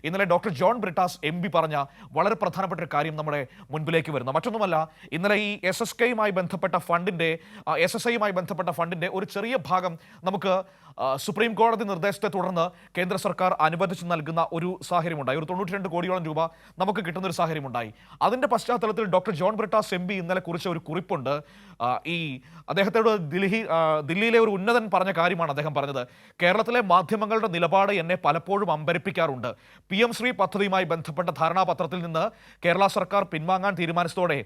ഇന്നലെ doctor John Brittas MP പറഞ്ഞ വളരെ പ്രധാനപ്പെട്ട ഒരു കാര്യം നമ്മുടെ മുൻപിലേക്ക് വരുന്നു. മറ്റൊന്നുമല്ല, ഇന്നലെ ഈ SSKയുമായി ബന്ധപ്പെട്ട ഫണ്ടിന്റെ SSIയുമായി ബന്ധപ്പെട്ട ഫണ്ടിന്റെ ഒരു ചെറിയ ഭാഗം നമുക്ക് സുപ്രീം കോടതി നിർദ്ദേശത്തെ തുടർന്ന് കേന്ദ്ര സർക്കാർ അനുവദിച്ചു നൽകുന്ന ഒരു സാഹചര്യമുണ്ടായി. ഒരു 92 കോടിയോളം രൂപ നമുക്ക് കിട്ടുന്ന ഒരു സാഹചര്യമുണ്ടായി. അതിന്റെ പശ്ചാത്തലത്തിൽ ഡോക്ടർ ജോൺ ബ്രിട്ടാസ് MP ഇന്നലെ കുറിച്ച ഒരു കുറിപ്പുണ്ട്. ഈ അദ്ദേഹത്തോട് ദില്ലിയിലെ ഒരു ഉന്നതൻ പറഞ്ഞ കാര്യമാണ് അദ്ദേഹം പറഞ്ഞത്. കേരളത്തിലെ മാധ്യമങ്ങളുടെ നിലപാട് എന്നെ പലപ്പോഴും അമ്പരപ്പിക്കാറുണ്ട്. PM ശ്രീ പദ്ധതിയുമായി ബന്ധപ്പെട്ട ധാരണാപത്രത്തിൽ നിന്ന് കേരള സർക്കാർ പിൻവാങ്ങാൻ തീരുമാനിച്ചതോടെ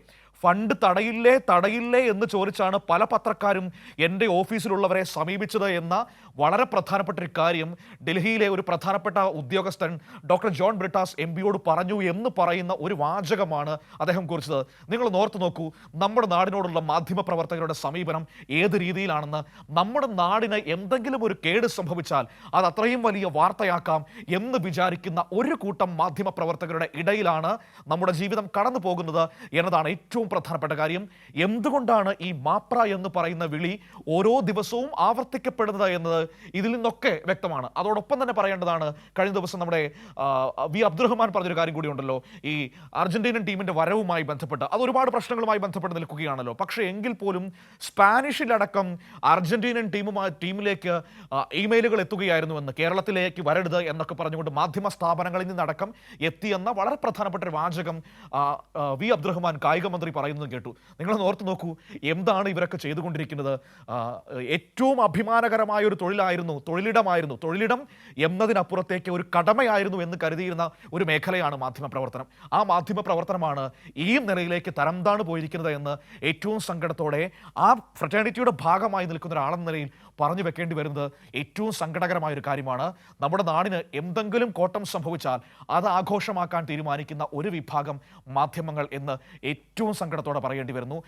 ഫണ്ട് തടയില്ലേ എന്ന് ചോദിച്ചാണ് പല പത്രക്കാരും എൻ്റെ ഓഫീസിലുള്ളവരെ സമീപിച്ചത് എന്ന വളരെ പ്രധാനപ്പെട്ട ഒരു കാര്യം ഡൽഹിയിലെ ഒരു പ്രധാനപ്പെട്ട ഉദ്യോഗസ്ഥൻ ഡോക്ടർ ജോൺ ബ്രിട്ടാസ് MPയോട് പറഞ്ഞു എന്ന് പറയുന്ന ഒരു വാചകമാണ് അദ്ദേഹം കുറിച്ചത്. നിങ്ങൾ ഓർത്ത് നോക്കൂ, നമ്മുടെ നാടിനോടുള്ള മാധ്യമപ്രവർത്തകരുടെ സമീപനം ഏത് രീതിയിലാണെന്ന്. നമ്മുടെ നാടിന് എന്തെങ്കിലും ഒരു കേട് സംഭവിച്ചാൽ അത് അത്രയും വലിയ വാർത്തയാക്കാം എന്ന് വിചാരിക്കുന്ന ഒരു കൂട്ടം മാധ്യമപ്രവർത്തകരുടെ ഇടയിലാണ് നമ്മുടെ ജീവിതം കടന്നു പോകുന്നത് എന്നതാണ് ഏറ്റവും പ്രധാനപ്പെട്ട കാര്യം. എന്തുകൊണ്ടാണ് ഈ മാപ്ര എന്ന് പറയുന്ന വിളി ഓരോ ദിവസവും ആവർത്തിക്കപ്പെടുന്നത് എന്നത് ഇതിൽ നിന്നൊക്കെ വ്യക്തമാണ്. അതോടൊപ്പം തന്നെ പറയേണ്ടതാണ്, കഴിഞ്ഞ ദിവസം നമ്മുടെ V അബ്ദുറഹ്മാൻ പറഞ്ഞൊരു കാര്യം കൂടിയുണ്ടല്ലോ, ഈ അർജന്റീനൻ ടീമിന്റെ വരവുമായി ബന്ധപ്പെട്ട് അത് ഒരുപാട് പ്രശ്നങ്ങളുമായി ബന്ധപ്പെട്ട് നിൽക്കുകയാണല്ലോ. പക്ഷേ എങ്കിൽ പോലും സ്പാനിഷിലടക്കം അർജന്റീനൻ ടീമിലേക്ക് ഇമെയിലുകൾ എത്തുകയായിരുന്നുവെന്ന്, കേരളത്തിലേക്ക് വരരുത് എന്നൊക്കെ പറഞ്ഞുകൊണ്ട് മാധ്യമ സ്ഥാപനങ്ങളിൽ നിന്നടക്കം എത്തിയെന്ന വളരെ പ്രധാനപ്പെട്ട ഒരു വാചകം V അബ്ദുറഹ്മാൻ കായിക മന്ത്രി പറയുന്നത് കേട്ടു. നിങ്ങൾ ഓർത്ത് നോക്കൂ, എന്താണ് ഇവരൊക്കെ ചെയ്തുകൊണ്ടിരിക്കുന്നത്? ഏറ്റവും അഭിമാനകരമായ ഒരു തൊഴിലിടമായിരുന്നു. തൊഴിലിടം എന്നതിനപ്പുറത്തേക്ക് ഒരു കടമയായിരുന്നു എന്ന് കരുതിയിരുന്ന ഒരു മേഖലയാണ് മാധ്യമപ്രവർത്തനം. ആ മാധ്യമപ്രവർത്തനമാണ് ഈ നിലയിലേക്ക് തരംതാണു പോയിരിക്കുന്നത് എന്ന് ഏറ്റവും സങ്കടത്തോടെ ആ ഫ്രറ്റേണിറ്റിയുടെ ഭാഗമായി നിൽക്കുന്ന ഒരാളെന്ന നിലയിൽ പറഞ്ഞു വെക്കേണ്ടി വരുന്നത് ഏറ്റവും സങ്കടകരമായ ഒരു കാര്യമാണ്. നമ്മുടെ നാടിന് എന്തെങ്കിലും കോട്ടം സംഭവിച്ചാൽ അത് ആഘോഷമാക്കാൻ തീരുമാനിക്കുന്ന ഒരു വിഭാഗം മാധ്യമങ്ങൾ എന്ന് ഏറ്റവും സങ്കടത്തോടെ പറയേണ്ടി വരുന്നു.